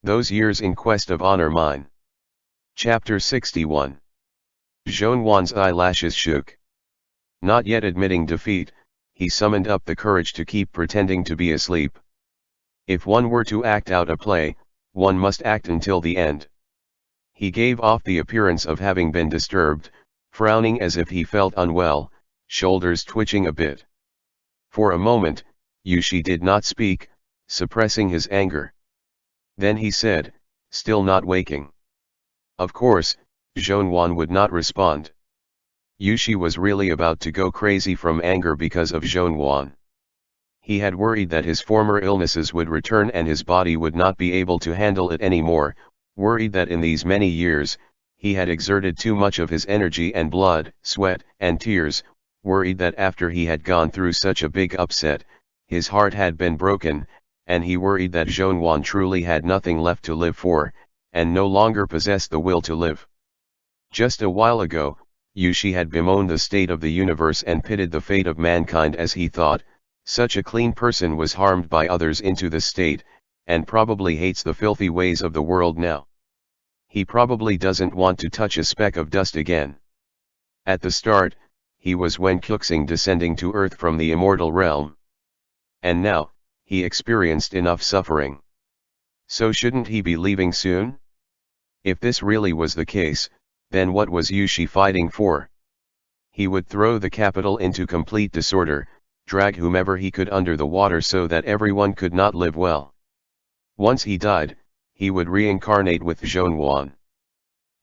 Those years in quest of honor mine. Chapter 61. Zhonwan's eyelashes shook. Not yet admitting defeat, he summoned up the courage to keep pretending to be asleep. If one were to act out a play, one must act until the end. He gave off the appearance of having been disturbed, frowning as if he felt unwell, shoulders twitching a bit. For a moment, Yushi did not speak, suppressing his anger. Then he said, still not waking. Of course, Zhonwan would not respond. Yushi was really about to go crazy from anger because of Zhonwan. He had worried that his former illnesses would return and his body would not be able to handle it anymore, worried that in these many years, he had exerted too much of his energy and blood, sweat, and tears, worried that after he had gone through such a big upset, his heart had been broken, and he worried that Zhonwan truly had nothing left to live for, and no longer possessed the will to live. Just a while ago, Yushi had bemoaned the state of the universe and pitted the fate of mankind as he thought, such a clean person was harmed by others into this state, and probably hates the filthy ways of the world now. He probably doesn't want to touch a speck of dust again. At the start, he was Wen Kexing descending to earth from the immortal realm. And now, he experienced enough suffering. So shouldn't he be leaving soon? If this really was the case, then what was Yushi fighting for? He would throw the capital into complete disorder, drag whomever he could under the water so that everyone could not live well. Once he died, he would reincarnate with Zhonwan.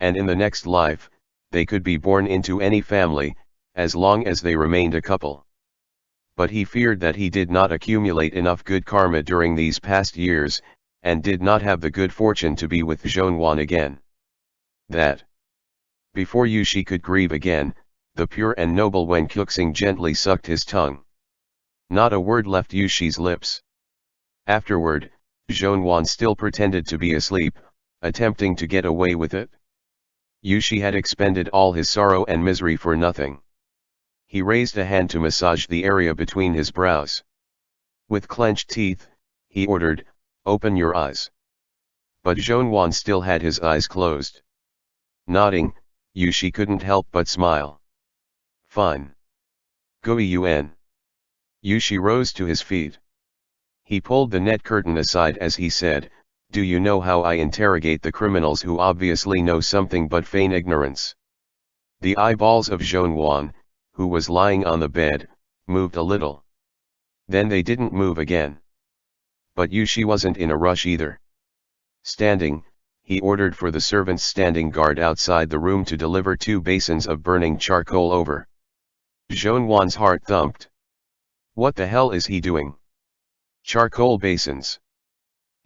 And in the next life, they could be born into any family, as long as they remained a couple. But he feared that he did not accumulate enough good karma during these past years, and did not have the good fortune to be with Zhonwan again. That. Before Yushi could grieve again, the pure and noble Wen Kexing gently sucked his tongue. Not a word left Yushi's lips. Afterward, Zhonwan still pretended to be asleep, attempting to get away with it. Yushi had expended all his sorrow and misery for nothing. He raised a hand to massage the area between his brows. With clenched teeth, he ordered, "Open your eyes." But Zhonwan still had his eyes closed. Nodding, Yushi couldn't help but smile. "Fine. Go Yun." Yushi rose to his feet. He pulled the net curtain aside as he said, "Do you know how I interrogate the criminals who obviously know something but feign ignorance?" The eyeballs of Zhonwan, who was lying on the bed, moved a little. Then they didn't move again. But Yushi wasn't in a rush either. Standing, he ordered for the servants standing guard outside the room to deliver 2 basins of burning charcoal over. Zhonwan's heart thumped. What the hell is he doing? Charcoal basins.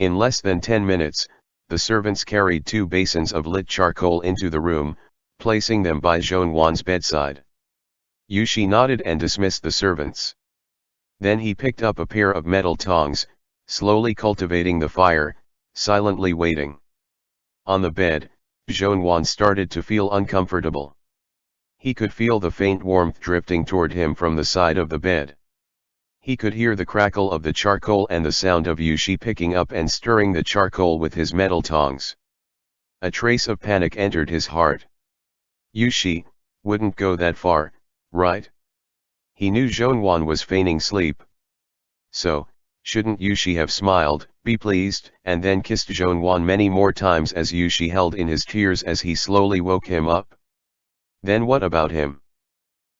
In less than 10 minutes, the servants carried 2 basins of lit charcoal into the room, placing them by Zhonwan's bedside. Yushi nodded and dismissed the servants. Then he picked up a pair of metal tongs, slowly cultivating the fire, silently waiting. On the bed, Zhonwan started to feel uncomfortable. He could feel the faint warmth drifting toward him from the side of the bed. He could hear the crackle of the charcoal and the sound of Yushi picking up and stirring the charcoal with his metal tongs. A trace of panic entered his heart. Yushi wouldn't go that far, right? He knew Zhonwan was feigning sleep. So, shouldn't Yushi have smiled, be pleased, and then kissed Zhonwan many more times as Yushi held in his tears as he slowly woke him up? Then what about him?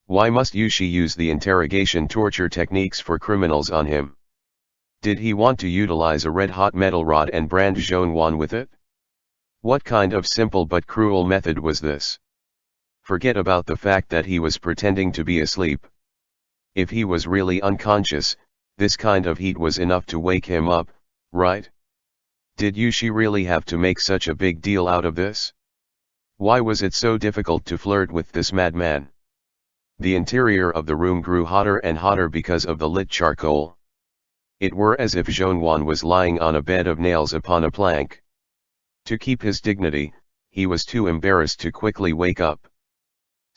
Why must Yushi use the interrogation torture techniques for criminals on him? Did he want to utilize a red-hot metal rod and brand Zhonwan with it? What kind of simple but cruel method was this? Forget about the fact that he was pretending to be asleep. If he was really unconscious, this kind of heat was enough to wake him up, right? Did Yushi really have to make such a big deal out of this? Why was it so difficult to flirt with this madman? The interior of the room grew hotter and hotter because of the lit charcoal. It were as if Zhonwan was lying on a bed of nails upon a plank. To keep his dignity, he was too embarrassed to quickly wake up.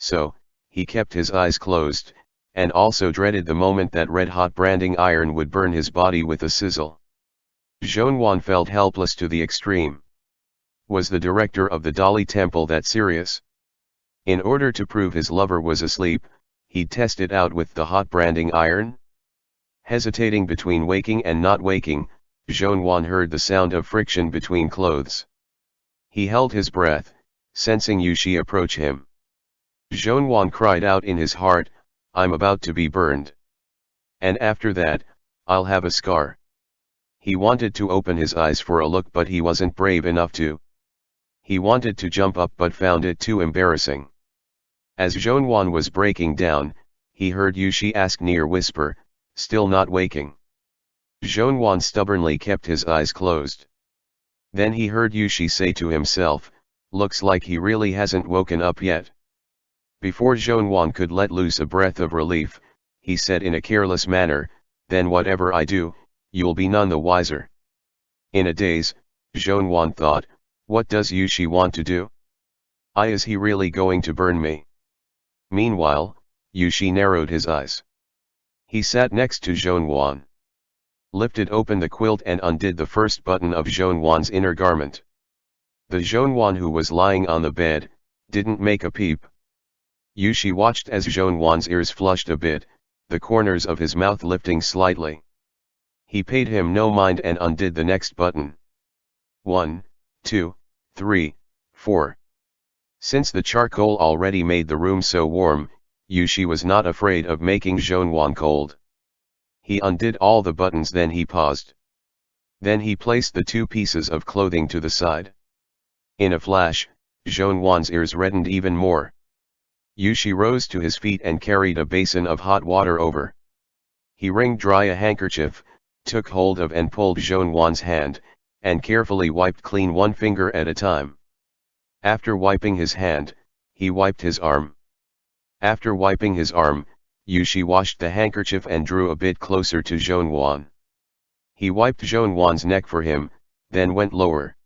So, he kept his eyes closed, and also dreaded the moment that red-hot branding iron would burn his body with a sizzle. Zhonwan felt helpless to the extreme. Was the director of the Dali temple that serious? In order to prove his lover was asleep, he'd test it out with the hot branding iron? Hesitating between waking and not waking, Zhonwan heard the sound of friction between clothes. He held his breath, sensing Yushi approach him. Zhonwan cried out in his heart, "I'm about to be burned. And after that, I'll have a scar." He wanted to open his eyes for a look, but he wasn't brave enough to. He wanted to jump up but found it too embarrassing. As Zhonwan was breaking down, he heard Yushi ask near whisper, "Still not waking?" Zhonwan stubbornly kept his eyes closed. Then he heard Yushi say to himself, "Looks like he really hasn't woken up yet." Before Zhonwan could let loose a breath of relief, he said in a careless manner, "Then whatever I do, you'll be none the wiser." In a daze, Zhonwan thought, what does Yushi want to do? Is he really going to burn me? Meanwhile, Yushi narrowed his eyes. He sat next to Zhonwan, lifted open the quilt and undid the first button of Zhonwan's inner garment. The Zhonwan who was lying on the bed, didn't make a peep. Yushi watched as Zhonwan's ears flushed a bit, the corners of his mouth lifting slightly. He paid him no mind and undid the next button. 1, 2, 3, 4. Since the charcoal already made the room so warm, Yushi was not afraid of making Zhonwan cold. He undid all the buttons, then he paused. Then he placed the two pieces of clothing to the side. In a flash, Zhonwan's ears reddened even more. Yushi rose to his feet and carried a basin of hot water over. He wringed dry a handkerchief, took hold of and pulled Zhonwan's hand, and carefully wiped clean one finger at a time. After wiping his hand, he wiped his arm. After wiping his arm, Yushi washed the handkerchief and drew a bit closer to Zhonwan. He wiped Zhonwan's neck for him, then went lower.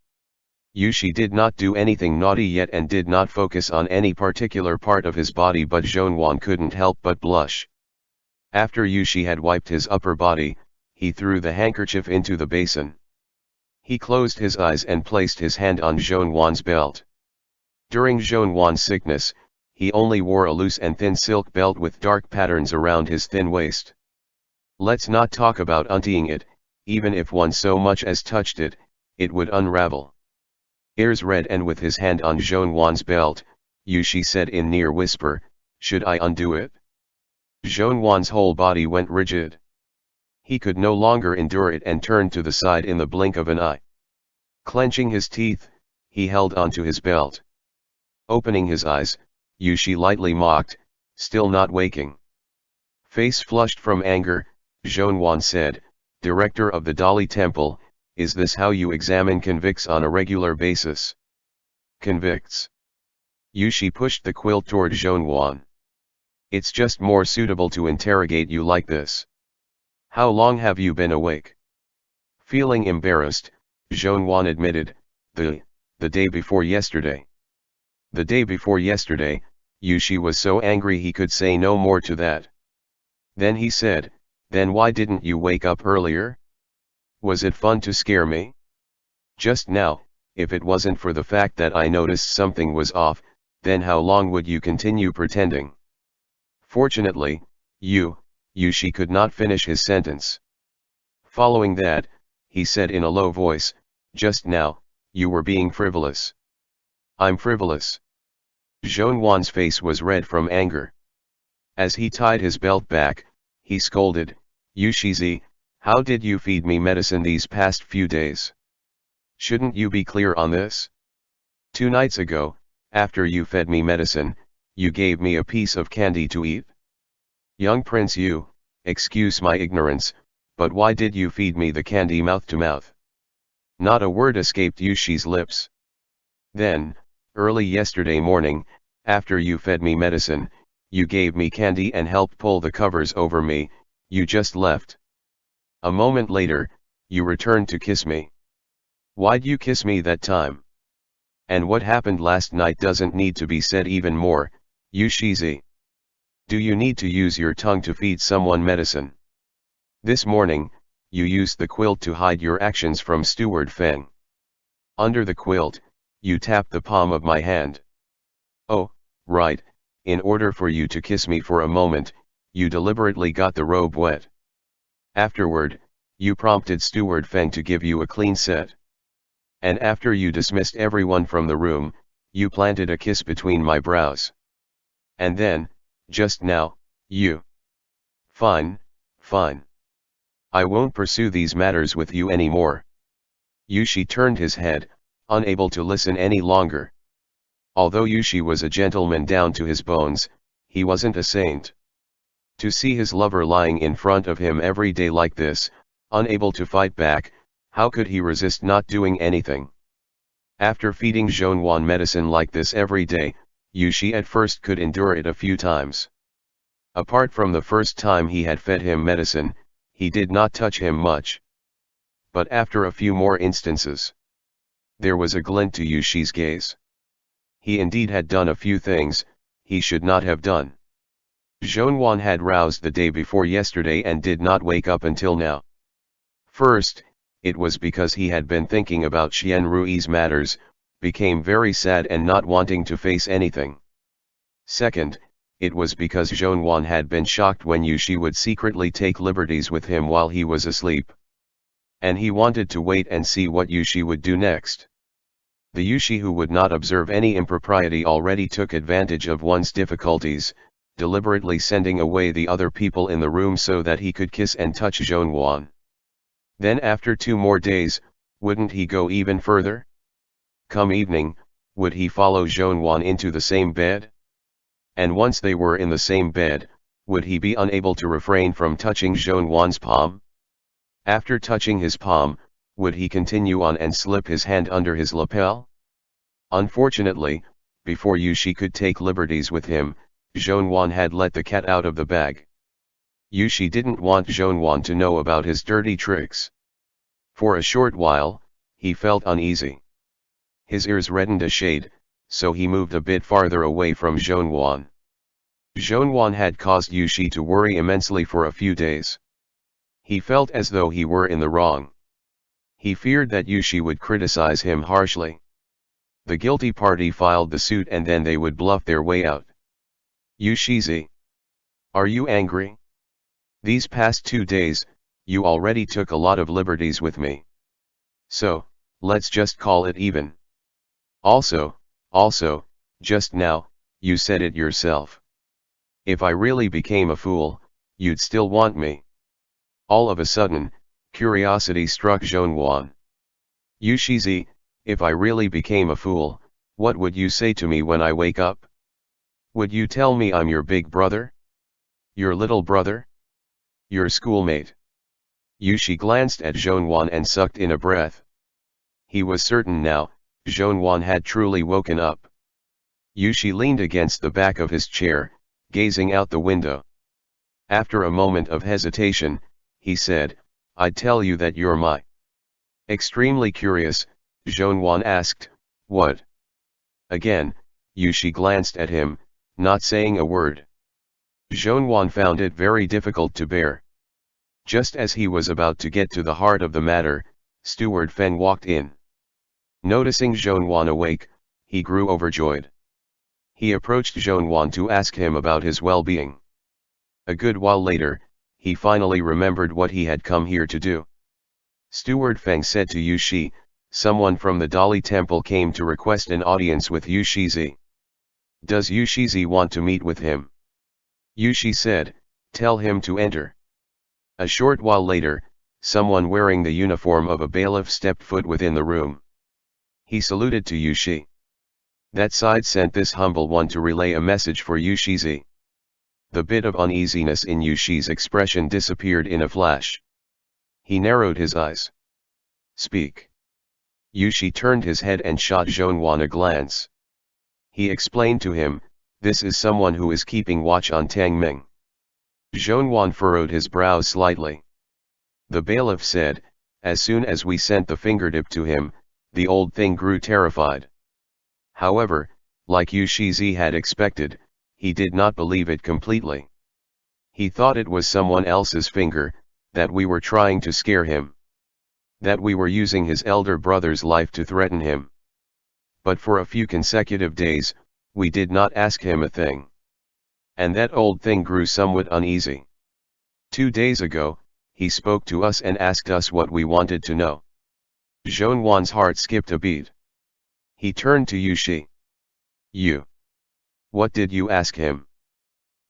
Yushi did not do anything naughty yet and did not focus on any particular part of his body, but Zhonwan couldn't help but blush. After Yushi had wiped his upper body, he threw the handkerchief into the basin. He closed his eyes and placed his hand on Zhonwan's belt. During Zhonwan's sickness, he only wore a loose and thin silk belt with dark patterns around his thin waist. Let's not talk about untying it, even if one so much as touched it, it would unravel. Ears red and with his hand on Zhonwan's belt, Yushi said in near whisper, "Should I undo it?" Zhonwan's whole body went rigid. He could no longer endure it and turned to the side in the blink of an eye. Clenching his teeth, he held onto his belt. Opening his eyes, Yushi lightly mocked, "Still not waking?" Face flushed from anger, Zhonwan said, "Director of the Dali temple, is this how you examine convicts on a regular basis?" "Convicts?" Yushi pushed the quilt toward Zhonwan. "It's just more suitable to interrogate you like this. How long have you been awake?" Feeling embarrassed, Zhonwan admitted, The day before yesterday." The day before yesterday, Yushi was so angry he could say no more to that. Then he said, "Then why didn't you wake up earlier? Was it fun to scare me?" "Just now, if it wasn't for the fact that I noticed something was off, then how long would you continue pretending?" Fortunately, Yushi could not finish his sentence. Following that, he said in a low voice, "Just now, you were being frivolous." "I'm frivolous?" Zhonwan's face was red from anger. As he tied his belt back, he scolded, "Yushizi, how did you feed me medicine these past few days? Shouldn't you be clear on this? 2 nights ago, after you fed me medicine, you gave me a piece of candy to eat. Young prince, excuse my ignorance, but why did you feed me the candy mouth to mouth?" Not a word escaped Yushi's lips. "Then, early yesterday morning, after you fed me medicine, you gave me candy and helped pull the covers over me, you just left. A moment later, you returned to kiss me. Why'd you kiss me that time? And what happened last night doesn't need to be said even more, Yushizi. Do you need to use your tongue to feed someone medicine? This morning, you used the quilt to hide your actions from Steward Feng. Under the quilt, you tapped the palm of my hand. Oh, right, in order for you to kiss me for a moment, you deliberately got the robe wet. Afterward, you prompted Steward Feng to give you a clean set. And after you dismissed everyone from the room, you planted a kiss between my brows. And then, just now, you... Fine, fine. I won't pursue these matters with you anymore. Yushi turned his head, unable to listen any longer. Although Yushi was a gentleman down to his bones, he wasn't a saint. To see his lover lying in front of him every day like this, unable to fight back, how could he resist not doing anything? After feeding Zhongwan medicine like this every day, Yushi at first could endure it a few times. Apart from the first time he had fed him medicine, he did not touch him much. But after a few more instances, there was a glint to Yushi's gaze. He indeed had done a few things he should not have done. Zhongwan had roused the day before yesterday and did not wake up until now. First, it was because he had been thinking about Xian Rui's matters, became very sad and not wanting to face anything. Second, it was because Zhongwan had been shocked when Yushi would secretly take liberties with him while he was asleep. And he wanted to wait and see what Yushi would do next. The Yushi who would not observe any impropriety already took advantage of one's difficulties, deliberately sending away the other people in the room so that he could kiss and touch Zhongwan. Then after 2 more days, wouldn't he go even further? Come evening, would he follow Zhongwan into the same bed? And once they were in the same bed, would he be unable to refrain from touching Zhongwan's palm? After touching his palm, would he continue on and slip his hand under his lapel? Unfortunately, before Yushi could take liberties with him, Zhongwan had let the cat out of the bag. Yushi didn't want Zhongwan to know about his dirty tricks. For a short while, he felt uneasy. His ears reddened a shade, so he moved a bit farther away from Zhongwan. Zhongwan had caused Yushi to worry immensely for a few days. He felt as though he were in the wrong. He feared that Yushi would criticize him harshly. The guilty party filed the suit and then they would bluff their way out. Yushizi, are you angry? These past 2 days, you already took a lot of liberties with me. So, let's just call it even. Also, just now, you said it yourself. If I really became a fool, you'd still want me. All of a sudden, curiosity struck Zhongwan. Yushizi, if I really became a fool, what would you say to me when I wake up? Would you tell me I'm your big brother? Your little brother? Your schoolmate? Yushi glanced at Zhongwan and sucked in a breath. He was certain now, Zhongwan had truly woken up. Yushi leaned against the back of his chair, gazing out the window. After a moment of hesitation, he said, I'd tell you that you're my... Extremely curious, Zhongwan asked, what? Again, Yushi glanced at him, not saying a word. Zhongwan found it very difficult to bear. Just as he was about to get to the heart of the matter, Steward Feng walked in. Noticing Zhongwan awake, he grew overjoyed. He approached Zhongwan to ask him about his well-being. A good while later, he finally remembered what he had come here to do. Steward Feng said to Yushi, someone from the Dali temple came to request an audience with Yushizi. Does Yushizi want to meet with him? Yushi said, tell him to enter. A short while later, someone wearing the uniform of a bailiff stepped foot within the room. He saluted to Yushi. That side sent this humble one to relay a message for Yushizi. The bit of uneasiness in Yushi's expression disappeared in a flash. He narrowed his eyes. Speak. Yushi turned his head and shot Zhongwan a glance. He explained to him, this is someone who is keeping watch on Tangming. Zhongwan furrowed his brows slightly. The bailiff said, as soon as we sent the fingertip to him, the old thing grew terrified. However, like Yushizi had expected, he did not believe it completely. He thought it was someone else's finger, that we were trying to scare him. That we were using his elder brother's life to threaten him. But for a few consecutive days, we did not ask him a thing. And that old thing grew somewhat uneasy. 2 days ago, he spoke to us and asked us what we wanted to know. Zhonwan's heart skipped a beat. He turned to Yushi. You. What did you ask him?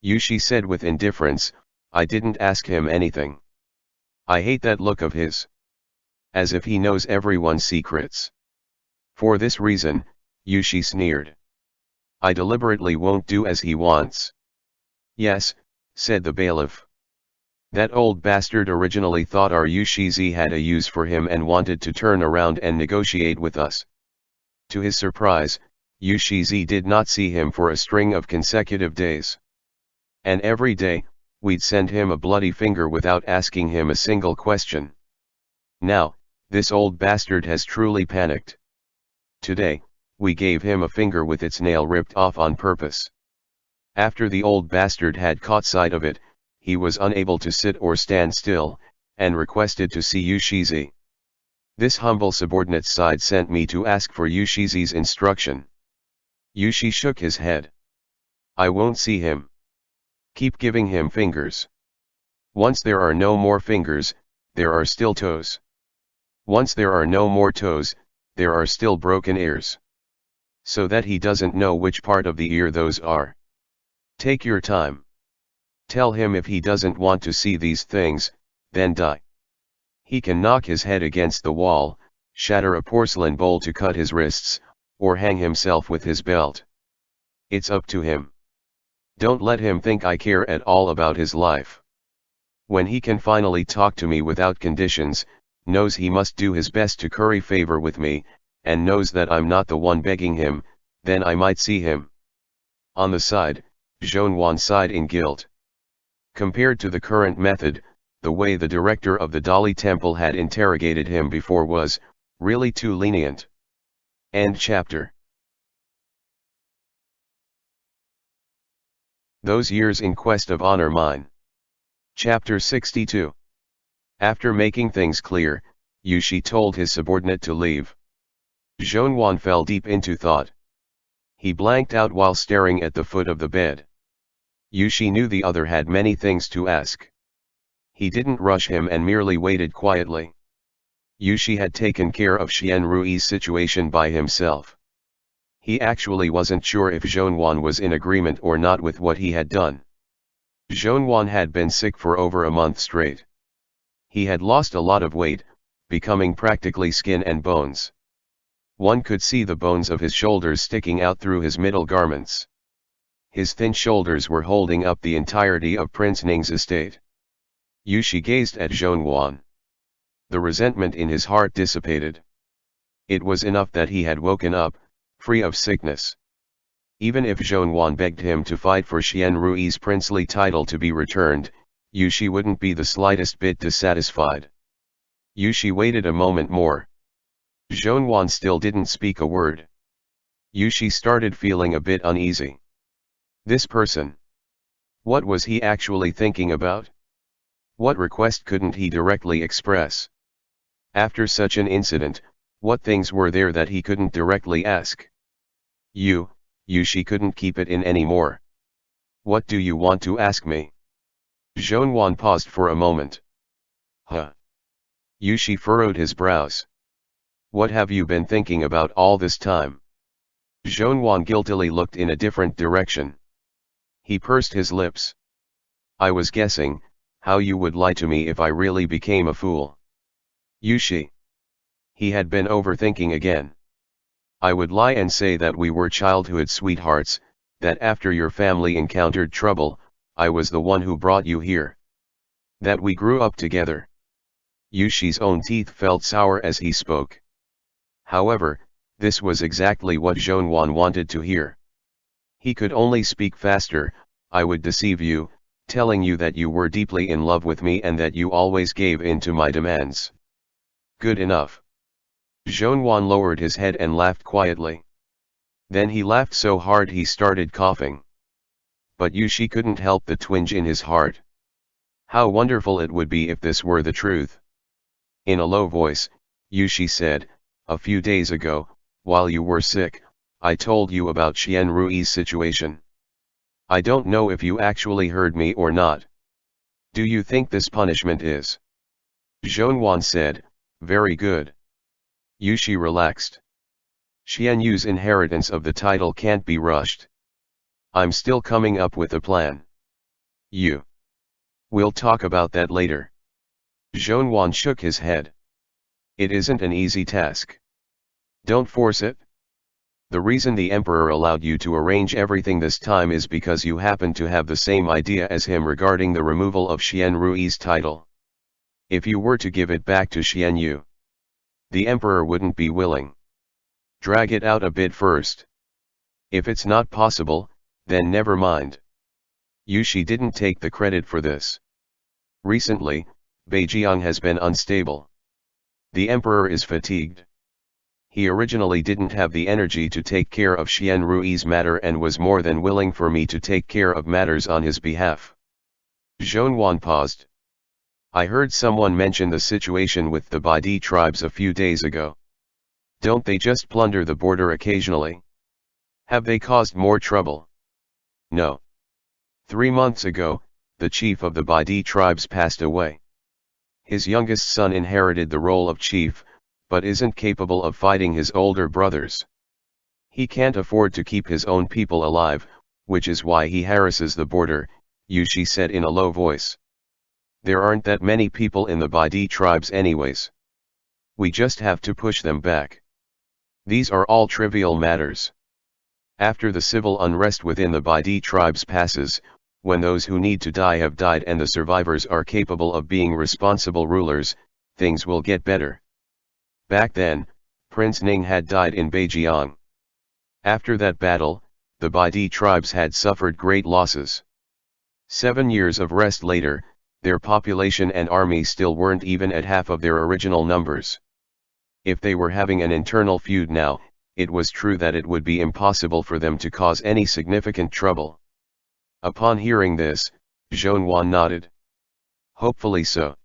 Yushi said with indifference, I didn't ask him anything. I hate that look of his. As if he knows everyone's secrets. For this reason, Yushi sneered. I deliberately won't do as he wants. Yes, said the bailiff. That old bastard originally thought our Yushizi had a use for him and wanted to turn around and negotiate with us. To his surprise, Yushizi did not see him for a string of consecutive days. And every day, we'd send him a bloody finger without asking him a single question. Now, this old bastard has truly panicked. Today, we gave him a finger with its nail ripped off on purpose. After the old bastard had caught sight of it, he was unable to sit or stand still, and requested to see Yushizi. This humble subordinate's side sent me to ask for Yushizi's instruction. Yushi shook his head. I won't see him. Keep giving him fingers. Once there are no more fingers, there are still toes. Once there are no more toes, there are still broken ears. So that he doesn't know which part of the ear those are. Take your time. Tell him if he doesn't want to see these things, then die. He can knock his head against the wall, shatter a porcelain bowl to cut his wrists, or hang himself with his belt. It's up to him. Don't let him think I care at all about his life. When he can finally talk to me without conditions, knows he must do his best to curry favor with me, and knows that I'm not the one begging him, then I might see him. On the side, Zhonwan sighed in guilt. Compared to the current method, the way the director of the Dali temple had interrogated him before was, really too lenient. End chapter. Those Years in Quest of Honor Mine. Chapter 62. After making things clear, Yushi told his subordinate to leave. Zhonwan fell deep into thought. He blanked out while staring at the foot of the bed. Yushi knew the other had many things to ask. He didn't rush him and merely waited quietly. Yushi had taken care of Xian Rui's situation by himself. He actually wasn't sure if Zhonwan was in agreement or not with what he had done. Zhonwan had been sick for over a month straight. He had lost a lot of weight, becoming practically skin and bones. One could see the bones of his shoulders sticking out through his middle garments. His thin shoulders were holding up the entirety of Prince Ning's estate. Yushi gazed at Zhonwan. The resentment in his heart dissipated. It was enough that he had woken up, free of sickness. Even if Zhonwan begged him to fight for Xian Rui's princely title to be returned, Yushi wouldn't be the slightest bit dissatisfied. Yushi waited a moment more. Zhonwan still didn't speak a word. Yushi started feeling a bit uneasy. This person. What was he actually thinking about? What request couldn't he directly express? After such an incident, what things were there that he couldn't directly ask? Yushi couldn't keep it in anymore. What do you want to ask me? Zhonwan paused for a moment. Huh? Yushi furrowed his brows. What have you been thinking about all this time? Zhonwan guiltily looked in a different direction. He pursed his lips. I was guessing how you would lie to me if I really became a fool. Yushi. He had been overthinking again. I would lie and say that we were childhood sweethearts, that after your family encountered trouble, I was the one who brought you here. That we grew up together. Yushi's own teeth felt sour as he spoke. However, this was exactly what Zhonwan wanted to hear. He could only speak faster. I would deceive you, telling you that you were deeply in love with me and that you always gave in to my demands. Good enough. Zhonwan lowered his head and laughed quietly. Then he laughed so hard he started coughing. But Yushi couldn't help the twinge in his heart. How wonderful it would be if this were the truth. In a low voice, Yushi said, a few days ago, while you were sick, I told you about Xian Rui's situation. I don't know if you actually heard me or not. Do you think this punishment is? Zhongyuan said, very good. Yushi relaxed. Xian Yu's inheritance of the title can't be rushed. I'm still coming up with a plan. We'll talk about that later. Zhongyuan shook his head. It isn't an easy task. Don't force it. The reason the emperor allowed you to arrange everything this time is because you happen to have the same idea as him regarding the removal of Xian Rui's title. If you were to give it back to Xian Yu, the emperor wouldn't be willing. Drag it out a bit first. If it's not possible, then never mind. Yushi didn't take the credit for this. Recently, Beijiang has been unstable. The emperor is fatigued. He originally didn't have the energy to take care of Xian Rui's matter and was more than willing for me to take care of matters on his behalf. Zhongyuan paused. I heard someone mention the situation with the Baidi tribes a few days ago. Don't they just plunder the border occasionally? Have they caused more trouble? No. 3 months ago, the chief of the Baidi tribes passed away. His youngest son inherited the role of chief, but isn't capable of fighting his older brothers. He can't afford to keep his own people alive, which is why he harasses the border, Yushi said in a low voice. There aren't that many people in the Baidi tribes anyways. We just have to push them back. These are all trivial matters. After the civil unrest within the Baidi tribes passes, when those who need to die have died and the survivors are capable of being responsible rulers, things will get better. Back then, Prince Ning had died in Beijiang. After that battle, the Baidi tribes had suffered great losses. 7 years of rest later, their population and army still weren't even at half of their original numbers. If they were having an internal feud now, it was true that it would be impossible for them to cause any significant trouble. Upon hearing this, Zhongyuan nodded. Hopefully so.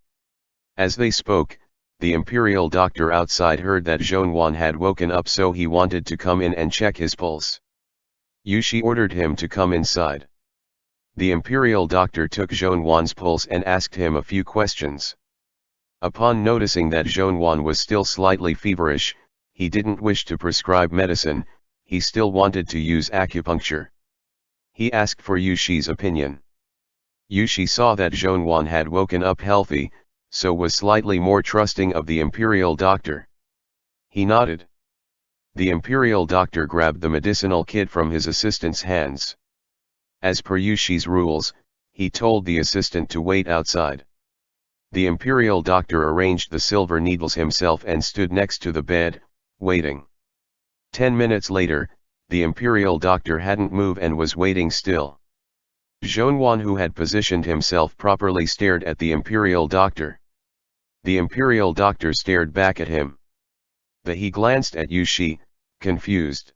As they spoke, the imperial doctor outside heard that Zhongyuan had woken up, so he wanted to come in and check his pulse. Yushi ordered him to come inside. The imperial doctor took Zhongyuan's pulse and asked him a few questions. Upon noticing that Zhongyuan was still slightly feverish, he didn't wish to prescribe medicine, he still wanted to use acupuncture. He asked for Yushi's opinion. Yushi saw that Zhongyuan had woken up healthy, so was slightly more trusting of the imperial doctor. He nodded. The imperial doctor grabbed the medicinal kit from his assistant's hands. As per Yushi's rules, he told the assistant to wait outside. The imperial doctor arranged the silver needles himself and stood next to the bed, waiting. 10 minutes later, the imperial doctor hadn't moved and was waiting still. Zhongyuan, who had positioned himself properly, stared at the imperial doctor. The imperial doctor stared back at him. Then he glanced at Yushi, confused.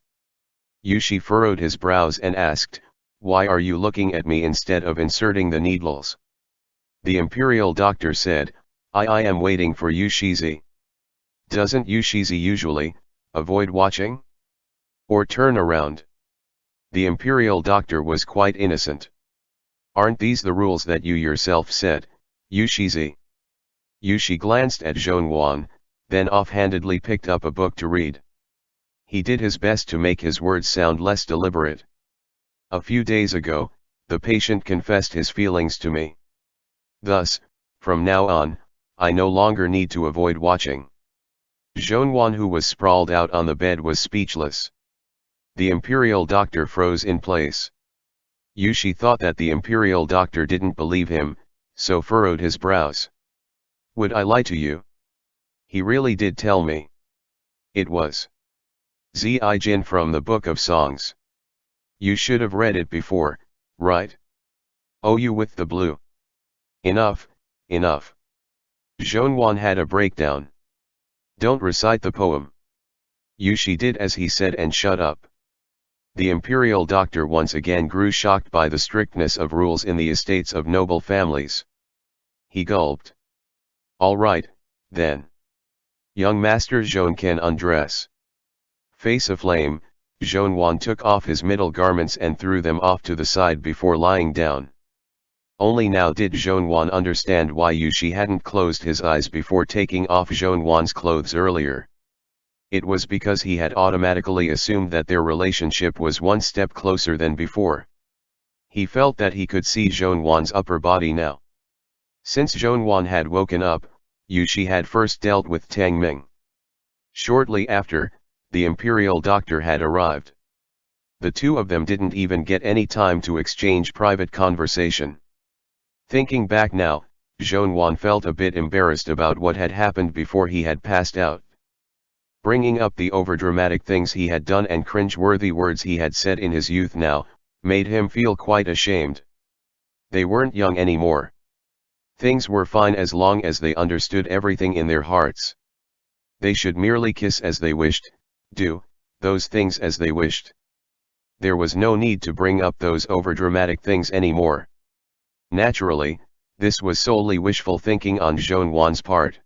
Yushi furrowed his brows and asked, "Why are you looking at me instead of inserting the needles?" The imperial doctor said, I am waiting for Yushizi. Doesn't Yushizi usually avoid watching? Or turn around? The imperial doctor was quite innocent. Aren't these the rules that you yourself said, Yushizi? Yushi glanced at Zhongyuan, then offhandedly picked up a book to read. He did his best to make his words sound less deliberate. A few days ago, the patient confessed his feelings to me. Thus, from now on, I no longer need to avoid watching. Zhongyuan, who was sprawled out on the bed, was speechless. The imperial doctor froze in place. Yushi thought that the imperial doctor didn't believe him, so furrowed his brows. Would I lie to you? He really did tell me. It was Zi Jin from the Book of Songs. You should have read it before, right? Oh, you with the blue. Enough, enough. Zhongyuan had a breakdown. Don't recite the poem. Yushi did as he said and shut up. The imperial doctor once again grew shocked by the strictness of rules in the estates of noble families. He gulped. All right, then. Young Master Zhong can undress. Face aflame, Zhongwan took off his middle garments and threw them off to the side before lying down. Only now did Zhongwan understand why Yushi hadn't closed his eyes before taking off Zhongwan's clothes earlier. It was because he had automatically assumed that their relationship was one step closer than before. He felt that he could see Zhongwan's upper body now. Since Zhongwan had woken up, Yushi had first dealt with Tang Ming. Shortly after, the imperial doctor had arrived. The two of them didn't even get any time to exchange private conversation. Thinking back now, Zhongwan felt a bit embarrassed about what had happened before he had passed out. Bringing up the overdramatic things he had done and cringe-worthy words he had said in his youth now, made him feel quite ashamed. They weren't young anymore. Things were fine as long as they understood everything in their hearts. They should merely kiss as they wished, do those things as they wished. There was no need to bring up those overdramatic things anymore. Naturally, this was solely wishful thinking on Zhongwan's part.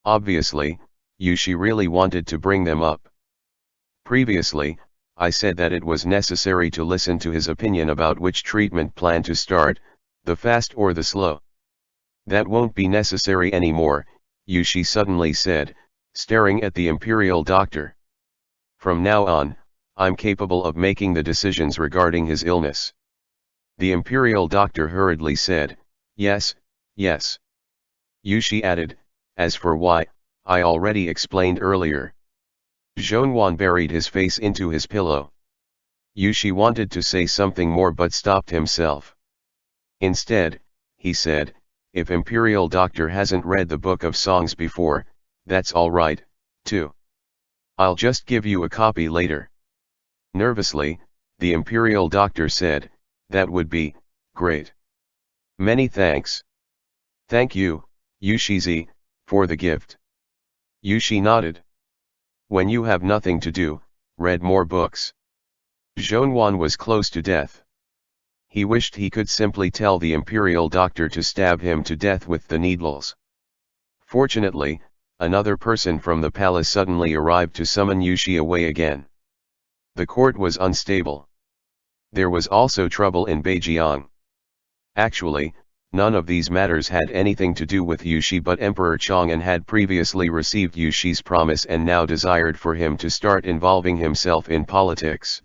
Obviously, Yushi really wanted to bring them up. Previously, I said that it was necessary to listen to his opinion about which treatment plan to start, the fast or the slow. That won't be necessary anymore, Yushi suddenly said, staring at the imperial doctor. From now on, I'm capable of making the decisions regarding his illness. The imperial doctor hurriedly said, yes, yes. Yushi added, as for why, I already explained earlier. Zhongwan buried his face into his pillow. Yushi wanted to say something more but stopped himself. Instead, he said, if imperial doctor hasn't read the book of songs before, that's all right, too. I'll just give you a copy later. Nervously, the imperial doctor said, that would be great. Many thanks. Thank you, Yushi-zi, for the gift. Yushi nodded. When you have nothing to do, read more books. Zhongwan was close to death. He wished he could simply tell the imperial doctor to stab him to death with the needles. Fortunately, another person from the palace suddenly arrived to summon Yushi away again. The court was unstable. There was also trouble in Beijiang. Actually, none of these matters had anything to do with Yushi, but Emperor Chang'an had previously received Yushi's promise and now desired for him to start involving himself in politics.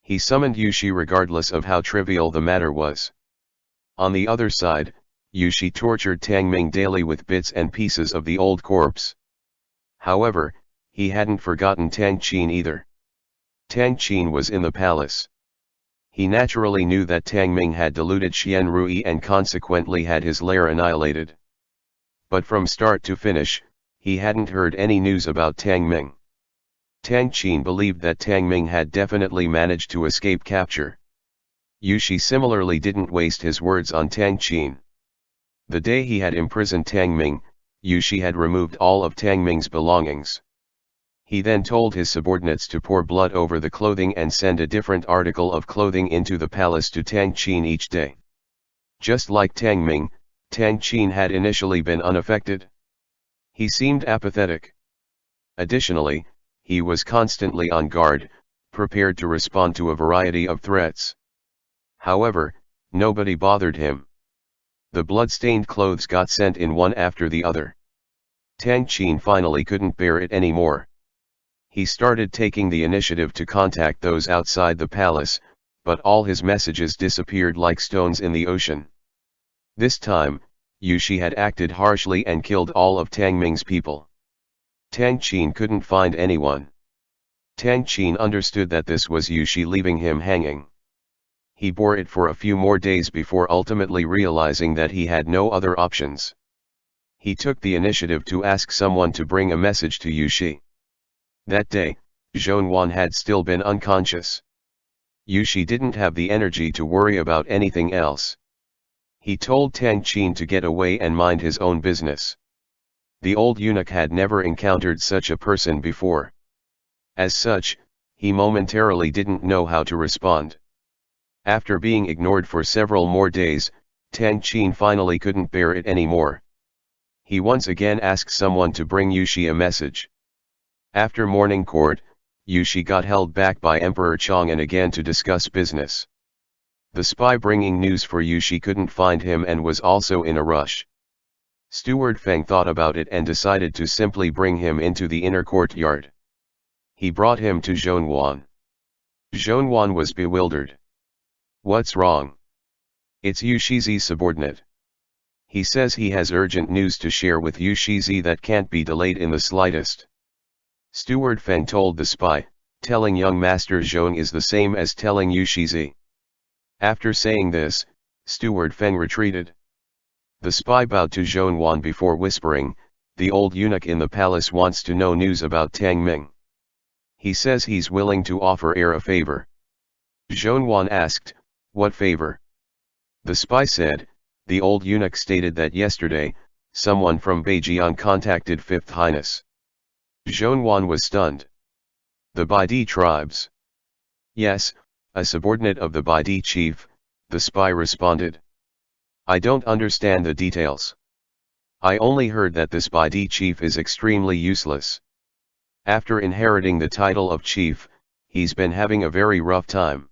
He summoned Yushi regardless of how trivial the matter was. On the other side, Yushi tortured Tang Ming daily with bits and pieces of the old corpse. However, he hadn't forgotten Tang Qin either. Tang Qin was in the palace. He naturally knew that Tang Ming had deluded Xian Rui and consequently had his lair annihilated. But from start to finish, he hadn't heard any news about Tang Ming. Tang Qin believed that Tang Ming had definitely managed to escape capture. Yushi similarly didn't waste his words on Tang Qin. The day he had imprisoned Tang Ming, Yushi had removed all of Tang Ming's belongings. He then told his subordinates to pour blood over the clothing and send a different article of clothing into the palace to Tang Qin each day. Just like Tang Ming, Tang Qin had initially been unaffected. He seemed apathetic. Additionally, he was constantly on guard, prepared to respond to a variety of threats. However, nobody bothered him. The blood-stained clothes got sent in one after the other. Tang Qin finally couldn't bear it anymore. He started taking the initiative to contact those outside the palace, but all his messages disappeared like stones in the ocean. This time, Yushi had acted harshly and killed all of Tang Ming's people. Tang Qin couldn't find anyone. Tang Qin understood that this was Yushi leaving him hanging. He bore it for a few more days before ultimately realizing that he had no other options. He took the initiative to ask someone to bring a message to Yushi. That day, Zhongwan had still been unconscious. Yushi didn't have the energy to worry about anything else. He told Tang Qin to get away and mind his own business. The old eunuch had never encountered such a person before. As such, he momentarily didn't know how to respond. After being ignored for several more days, Tang Qin finally couldn't bear it anymore. He once again asked someone to bring Yushi a message. After morning court, Yushi got held back by Emperor Chang'an again to discuss business. The spy bringing news for Yushi couldn't find him and was also in a rush. Steward Feng thought about it and decided to simply bring him into the inner courtyard. He brought him to Zhonwan. Zhonwan was bewildered. What's wrong? It's Yushi's subordinate. He says he has urgent news to share with Yushizi that can't be delayed in the slightest. Steward Feng told the spy, telling young Master Zhong is the same as telling Yushizi. After saying this, Steward Feng retreated. The spy bowed to Zhonwan before whispering, the old eunuch in the palace wants to know news about Tang Ming. He says he's willing to offer heir a favor. Zhonwan asked, what favor? The spy said, the old eunuch stated that yesterday, someone from Beijiang contacted Fifth Highness. Zhonwan was stunned. The Baidi tribes. Yes, a subordinate of the Baidi chief, the spy responded. I don't understand the details. I only heard that this Baidi chief is extremely useless. After inheriting the title of chief, he's been having a very rough time.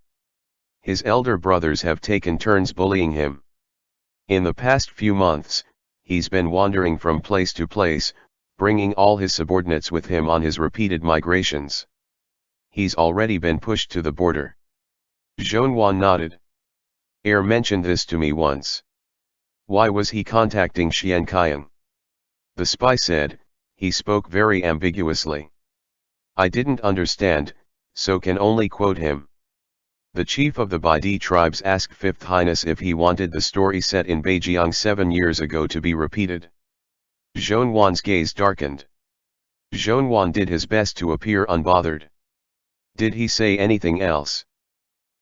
His elder brothers have taken turns bullying him. In the past few months, he's been wandering from place to place, bringing all his subordinates with him on his repeated migrations. He's already been pushed to the border. Zhonwan nodded. Heir mentioned this to me once. Why was he contacting Xianqiang? The spy said, he spoke very ambiguously. I didn't understand, so can only quote him. The chief of the Baidi tribes asked Fifth Highness if he wanted the story set in Beijiang 7 years ago to be repeated. Zhonwan's gaze darkened. Zhonwan did his best to appear unbothered. Did he say anything else?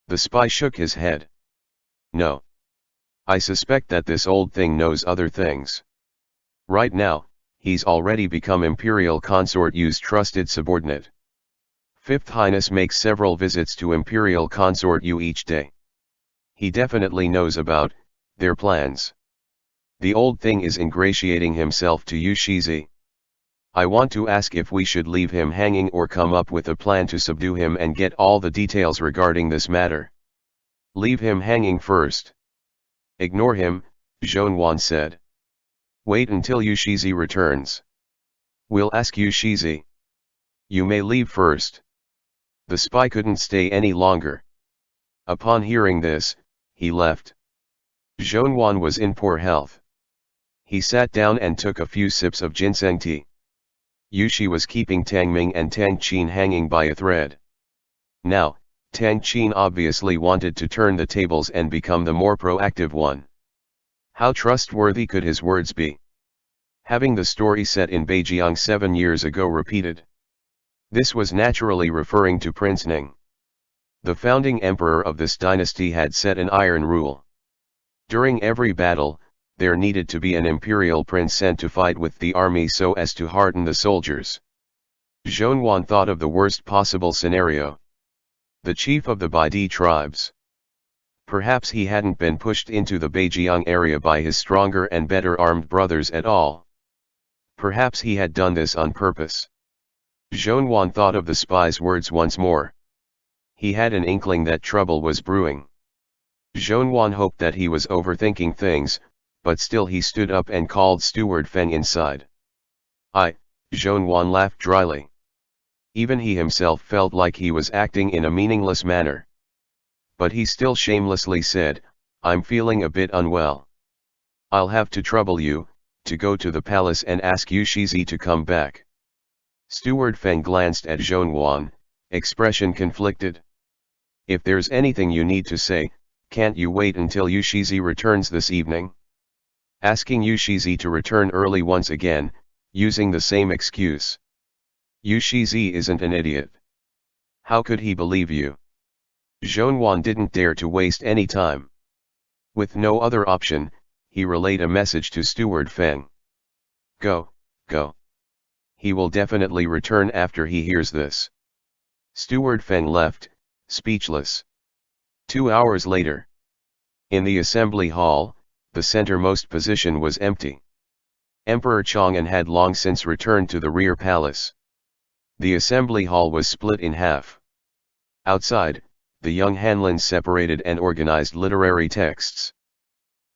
The spy shook his head. No. I suspect that this old thing knows other things. Right now, he's already become Imperial Consort Yu's trusted subordinate. Fifth Highness makes several visits to Imperial Consort Yu each day. He definitely knows about their plans. The old thing is ingratiating himself to Yushizi. I want to ask if we should leave him hanging or come up with a plan to subdue him and get all the details regarding this matter. Leave him hanging first. Ignore him, Zhonwan said. Wait until Yushizi returns. We'll ask Yushizi. You may leave first. The spy couldn't stay any longer. Upon hearing this, he left. Zhonwan was in poor health. He sat down and took a few sips of ginseng tea. Yushi was keeping Tang Ming and Tang Qin hanging by a thread. Now, Tang Qin obviously wanted to turn the tables and become the more proactive one. How trustworthy could his words be? Having the story set in Beijiang 7 years ago repeated. This was naturally referring to Prince Ning. The founding emperor of this dynasty had set an iron rule. During every battle, there needed to be an imperial prince sent to fight with the army so as to hearten the soldiers. Zhonwan thought of the worst possible scenario. The chief of the Baidi tribes. Perhaps he hadn't been pushed into the Beijiang area by his stronger and better armed brothers at all. Perhaps he had done this on purpose. Zhonwan thought of the spy's words once more. He had an inkling that trouble was brewing. Zhonwan hoped that he was overthinking things, but still he stood up and called Steward Feng inside. Zhonwan laughed dryly. Even he himself felt like he was acting in a meaningless manner. But he still shamelessly said, I'm feeling a bit unwell. I'll have to trouble you, to go to the palace and ask Yushizi to come back. Steward Feng glanced at Zhonwan, expression conflicted. If there's anything you need to say, can't you wait until Yushizi returns this evening? Asking Yushizi to return early once again, using the same excuse. Yushizi isn't an idiot. How could he believe you? Zhonwan didn't dare to waste any time. With no other option, he relayed a message to Steward Feng. Go. He will definitely return after he hears this. Steward Feng left, speechless. 2 hours later. In the assembly hall, the centermost position was empty. Emperor Chang'an had long since returned to the rear palace. The assembly hall was split in half. Outside, the young Hanlins separated and organized literary texts.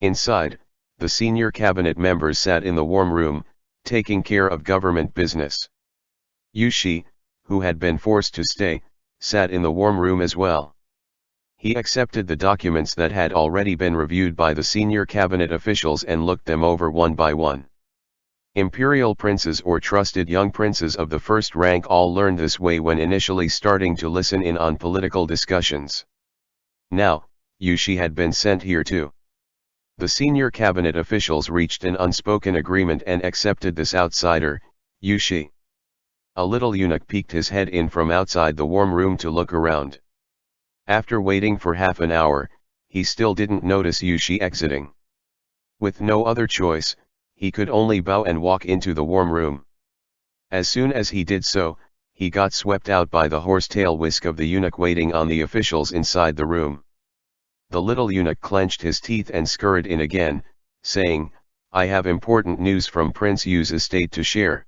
Inside, the senior cabinet members sat in the warm room, taking care of government business. Yu Shi, who had been forced to stay, sat in the warm room as well. He accepted the documents that had already been reviewed by the senior cabinet officials and looked them over one by one. Imperial princes or trusted young princes of the first rank all learned this way when initially starting to listen in on political discussions. Now, Yu Shi had been sent here too. The senior cabinet officials reached an unspoken agreement and accepted this outsider, Yu Shi. A little eunuch peeked his head in from outside the warm room to look around. After waiting for half an hour, he still didn't notice Yu Shi exiting. With no other choice, he could only bow and walk into the warm room. As soon as he did so, he got swept out by the horsetail whisk of the eunuch waiting on the officials inside the room. The little eunuch clenched his teeth and scurried in again, saying, "I have important news from Prince Yu's estate to share."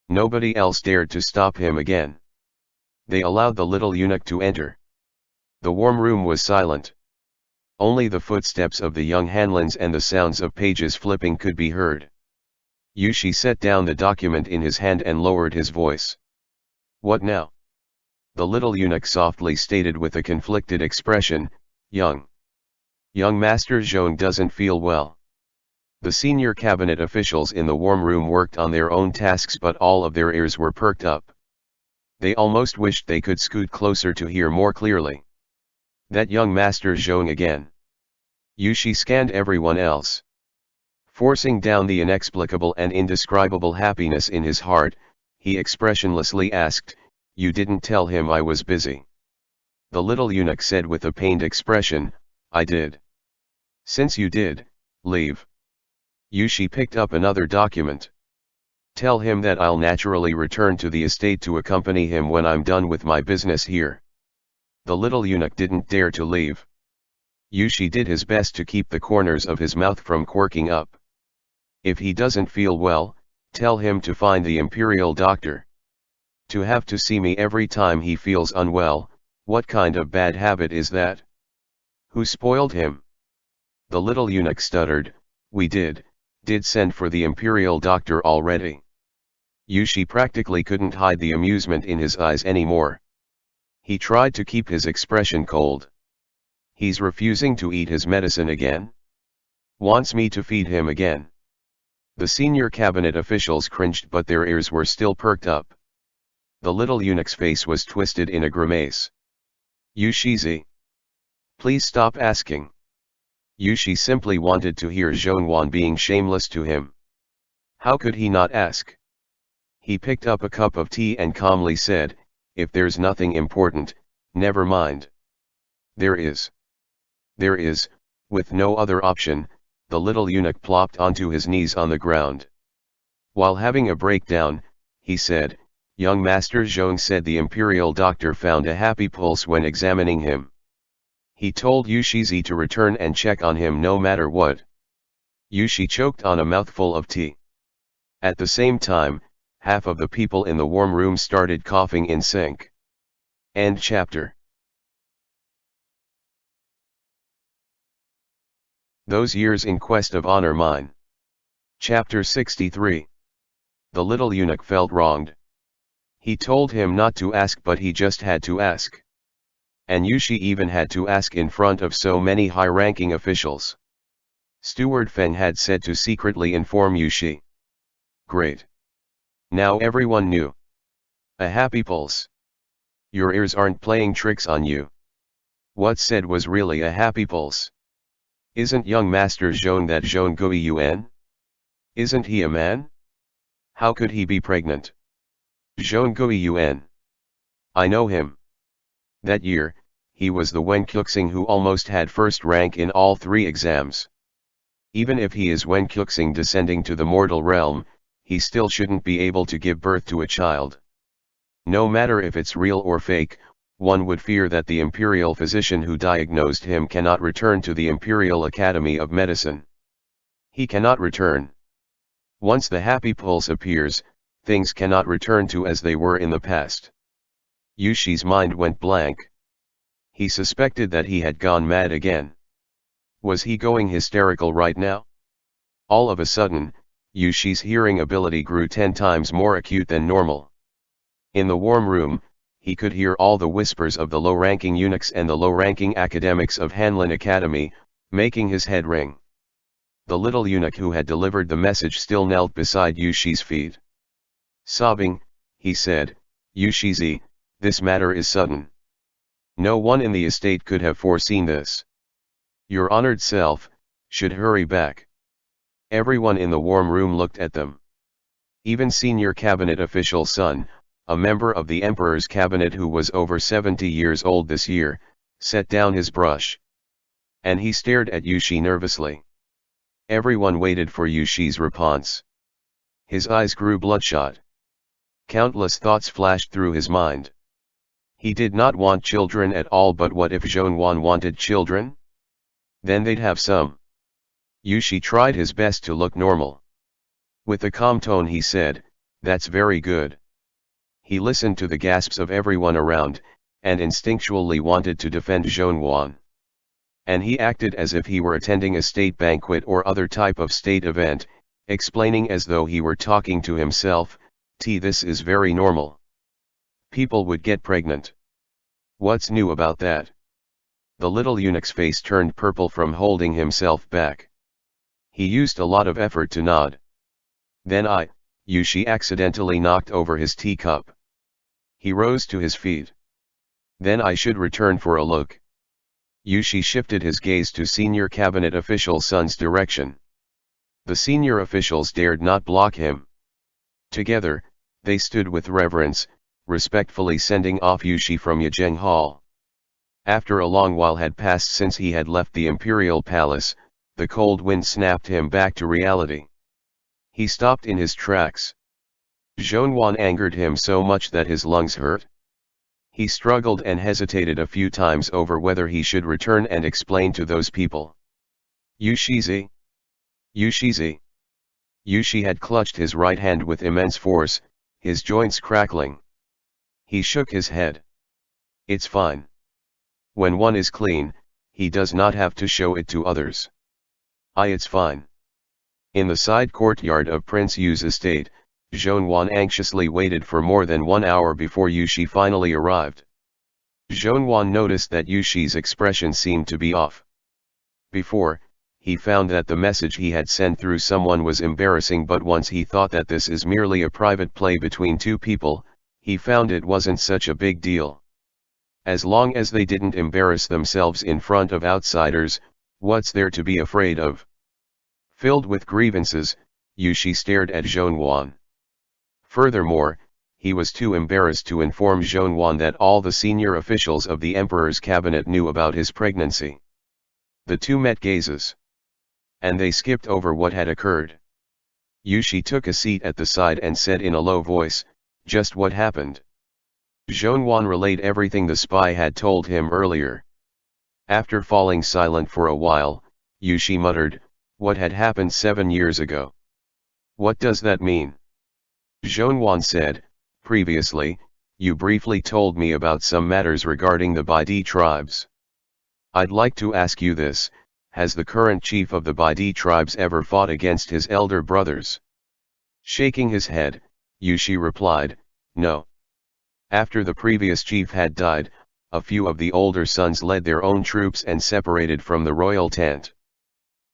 Nobody else dared to stop him again. They allowed the little eunuch to enter. The warm room was silent. Only the footsteps of the young Hanlins and the sounds of pages flipping could be heard. Yu Shi set down the document in his hand and lowered his voice. "What now?" The little eunuch softly stated with a conflicted expression, Young Master Zhong doesn't feel well." The senior cabinet officials in the warm room worked on their own tasks, but all of their ears were perked up. They almost wished they could scoot closer to hear more clearly. That young Master Zhong again. Yu Shi scanned everyone else. Forcing down the inexplicable and indescribable happiness in his heart, he expressionlessly asked, "You didn't tell him I was busy?" The little eunuch said with a pained expression, "I did." "Since you did, leave." Yu Shi picked up another document. "Tell him that I'll naturally return to the estate to accompany him when I'm done with my business here." The little eunuch didn't dare to leave. Yu Shi did his best to keep the corners of his mouth from quirking up. "If he doesn't feel well, tell him to find the imperial doctor. To have to see me every time he feels unwell, what kind of bad habit is that? Who spoiled him?" The little eunuch stuttered, "We did send for the imperial doctor already." Yu Shi practically couldn't hide the amusement in his eyes anymore. He tried to keep his expression cold. "He's refusing to eat his medicine again? Wants me to feed him again?" The senior cabinet officials cringed, but their ears were still perked up. The little eunuch's face was twisted in a grimace. "Yu Shizi, please stop asking." Yu Shi simply wanted to hear Zhongwan being shameless to him. How could he not ask? He picked up a cup of tea and calmly said, "If there's nothing important, never mind." There is. With no other option, the little eunuch plopped onto his knees on the ground. While having a breakdown, he said, "Young Master Zhong said the imperial doctor found a happy pulse when examining him. He told Yu Shizi to return and check on him no matter what." Yu Shi choked on a mouthful of tea. At the same time, half of the people in the warm room started coughing in sync. End chapter. Those Years in Quest of Honor Mine. Chapter 63. The little eunuch felt wronged. He told him not to ask, but he just had to ask. And Yu Shi even had to ask in front of so many high-ranking officials. Steward Feng had said to secretly inform Yu Shi. Great. Now everyone knew. A happy pulse. Your ears aren't playing tricks on you. What said was really a happy pulse. Isn't young Master Zhong that Zhong Gui Yuan? Isn't he a man? How could he be pregnant? Zhong Gui Yuan. I know him. That year, he was the Wen Kuxing who almost had first rank in all 3 exams. Even if he is Wen Kuxing descending to the mortal realm, he still shouldn't be able to give birth to a child. No matter if it's real or fake, one would fear that the imperial physician who diagnosed him cannot return to the Imperial Academy of Medicine. He cannot return. Once the happy pulse appears, things cannot return to as they were in the past. Yushi's mind went blank. He suspected that he had gone mad again. Was he going hysterical right now? All of a sudden, Yushi's hearing ability grew 10 times more acute than normal. In the warm room, he could hear all the whispers of the low-ranking eunuchs and the low-ranking academics of Hanlin Academy, making his head ring. The little eunuch who had delivered the message still knelt beside Yushi's feet. Sobbing, he said, "Yushizi, this matter is sudden. No one in the estate could have foreseen this. Your honored self should hurry back." Everyone in the warm room looked at them. Even senior cabinet official Sun, a member of the emperor's cabinet who was over 70 years old this year, set down his brush. And he stared at Yushi nervously. Everyone waited for Yushi's response. His eyes grew bloodshot. Countless thoughts flashed through his mind. He did not want children at all, but what if Zhongwan wanted children? Then they'd have some. Yushi tried his best to look normal. With a calm tone he said, "That's very good." He listened to the gasps of everyone around, and instinctually wanted to defend Zhongwan. And he acted as if he were attending a state banquet or other type of state event, explaining as though he were talking to himself, "This is very normal. People would get pregnant. What's new about that?" The little eunuch's face turned purple from holding himself back. He used a lot of effort to nod. Then Yushi accidentally knocked over his teacup. He rose to his feet. "Then I should return for a look." Yushi shifted his gaze to senior cabinet official Sun's direction. The senior officials dared not block him. Together, they stood with reverence, respectfully sending off Yushi from Yajeng Hall. After a long while had passed since he had left the imperial palace, the cold wind snapped him back to reality. He stopped in his tracks. Zhongwan angered him so much that his lungs hurt. He struggled and hesitated a few times over whether he should return and explain to those people. "Yushizi? Yushizi?" Yushi had clutched his right hand with immense force, his joints crackling. He shook his head. "It's fine. When one is clean, he does not have to show it to others. It's fine." In the side courtyard of Prince Yu's estate, Zhongwan anxiously waited for more than 1 hour before Yushi finally arrived. Zhongwan noticed that Yushi's expression seemed to be off. Before, he found that the message he had sent through someone was embarrassing, but once he thought that this is merely a private play between two people, he found it wasn't such a big deal. As long as they didn't embarrass themselves in front of outsiders, what's there to be afraid of? Filled with grievances, Yushi stared at Zhongwan. Furthermore, he was too embarrassed to inform Zhongwan that all the senior officials of the emperor's cabinet knew about his pregnancy. The two met gazes. And they skipped over what had occurred. Yushi took a seat at the side and said in a low voice, "Just what happened?" Zhongwan relayed everything the spy had told him earlier. After falling silent for a while, Yushi muttered, "What had happened 7 years ago? What does that mean?" Zhongwan said, "Previously, you briefly told me about some matters regarding the Baidi tribes. I'd like to ask you this: has the current chief of the Baidi tribes ever fought against his elder brothers?" Shaking his head, Yushi replied, "No. After the previous chief had died, a few of the older sons led their own troops and separated from the royal tent.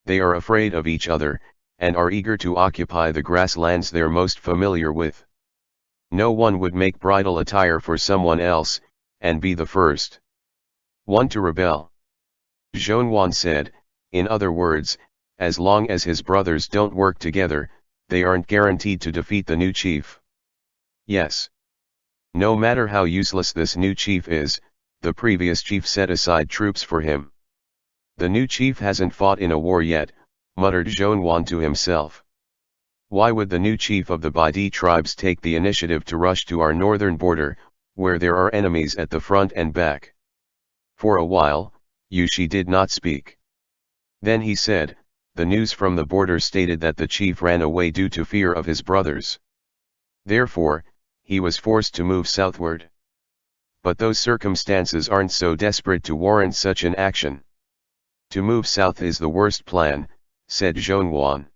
They are afraid of each other, and are eager to occupy the grasslands they're most familiar with. No one would make bridal attire for someone else, and be the first one to rebel." Zhongwan said, "In other words, as long as his brothers don't work together, they aren't guaranteed to defeat the new chief." "Yes. No matter how useless this new chief is, the previous chief set aside troops for him. The new chief hasn't fought in a war yet," muttered Zhongwan to himself. "Why would the new chief of the Baidi tribes take the initiative to rush to our northern border, where there are enemies at the front and back?" For a while, Yushi did not speak. Then he said, the news from the border stated that the chief ran away due to fear of his brothers. Therefore, he was forced to move southward. But those circumstances aren't so desperate to warrant such an action. To move south is the worst plan, said Zhongwan.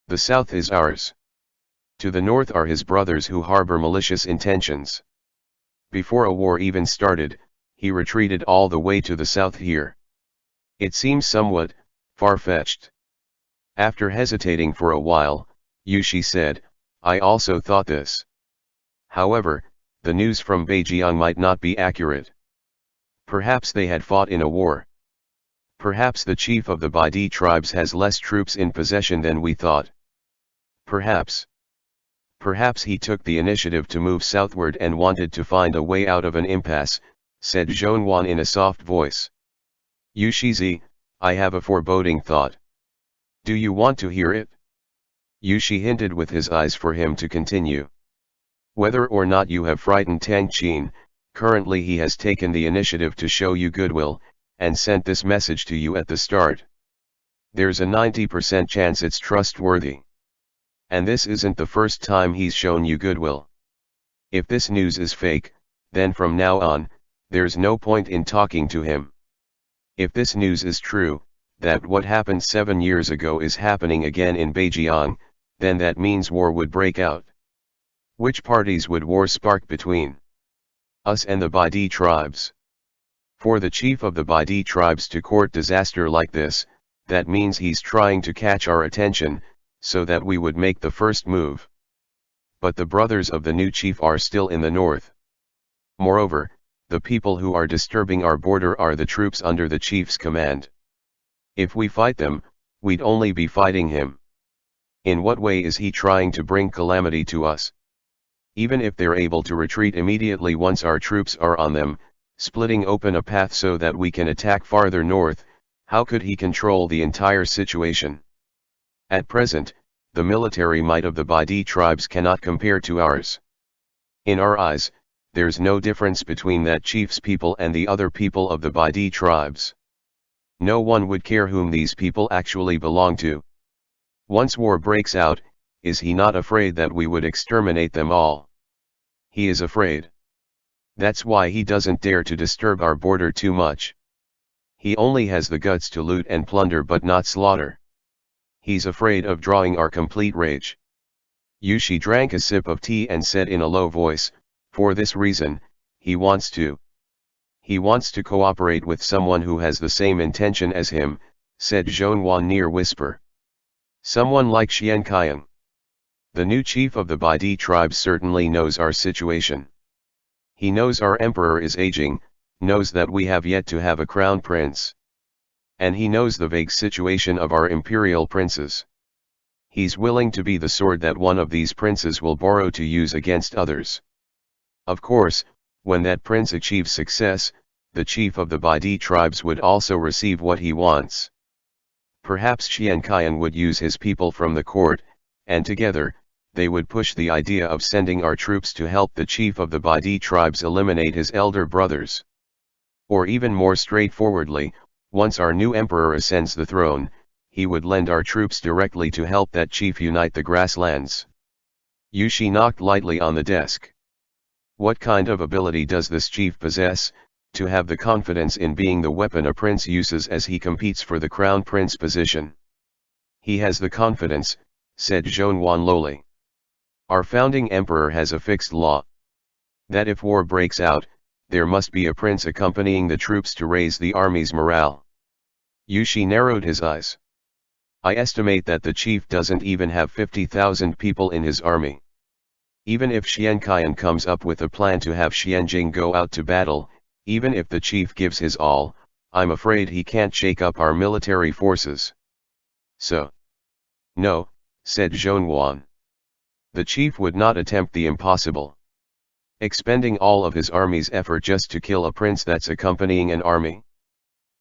The south is ours. To the north are his brothers who harbor malicious intentions. Before a war even started, he retreated all the way to the south here. It seems somewhat far-fetched. After hesitating for a while, Yushi said, I also thought this. However, the news from Beijiang might not be accurate. Perhaps they had fought in a war. Perhaps the chief of the Baidi tribes has less troops in possession than we thought. Perhaps he took the initiative to move southward and wanted to find a way out of an impasse, said Zhongwan in a soft voice. Yushizi, I have a foreboding thought. Do you want to hear it? Yushi hinted with his eyes for him to continue. Whether or not you have frightened Tang Qin, currently he has taken the initiative to show you goodwill, and sent this message to you at the start. There's a 90% chance it's trustworthy. And this isn't the first time he's shown you goodwill. If this news is fake, then from now on, there's no point in talking to him. If this news is true, that what happened 7 years ago is happening again in Beijiang, then that means war would break out. Which parties would war spark between? Us and the Baidi tribes. For the chief of the Baidi tribes to court disaster like this, that means he's trying to catch our attention, so that we would make the first move. But the brothers of the new chief are still in the north. Moreover, the people who are disturbing our border are the troops under the chief's command. If we fight them, we'd only be fighting him. In what way is he trying to bring calamity to us? Even if they're able to retreat immediately once our troops are on them, splitting open a path so that we can attack farther north, how could he control the entire situation? At present, the military might of the Baidi tribes cannot compare to ours. In our eyes, there's no difference between that chief's people and the other people of the Baidi tribes. No one would care whom these people actually belong to. Once war breaks out, is he not afraid that we would exterminate them all? He is afraid. That's why he doesn't dare to disturb our border too much. He only has the guts to loot and plunder but not slaughter. He's afraid of drawing our complete rage. Yushi drank a sip of tea and said in a low voice, for this reason, he wants to cooperate with someone who has the same intention as him, said Zhongwan near whisper. Someone like Xian Qiang. The new chief of the Baidi tribes certainly knows our situation. He knows our emperor is aging, knows that we have yet to have a crown prince. And he knows the vague situation of our imperial princes. He's willing to be the sword that one of these princes will borrow to use against others. Of course, when that prince achieves success, the chief of the Baidi tribes would also receive what he wants. Perhaps Xian Qian would use his people from the court, and together, they would push the idea of sending our troops to help the chief of the Baidi tribes eliminate his elder brothers. Or even more straightforwardly, once our new emperor ascends the throne, he would lend our troops directly to help that chief unite the grasslands. Yushi knocked lightly on the desk. What kind of ability does this chief possess, to have the confidence in being the weapon a prince uses as he competes for the crown prince position? He has the confidence, said Zhongwan lowly. Our founding emperor has a fixed law. That if war breaks out, there must be a prince accompanying the troops to raise the army's morale. Yushi narrowed his eyes. I estimate that the chief doesn't even have 50,000 people in his army. Even if Xian Qian comes up with a plan to have Xianjing go out to battle, even if the chief gives his all, I'm afraid he can't shake up our military forces. So? No, said Zhongwan. The chief would not attempt the impossible. Expending all of his army's effort just to kill a prince that's accompanying an army?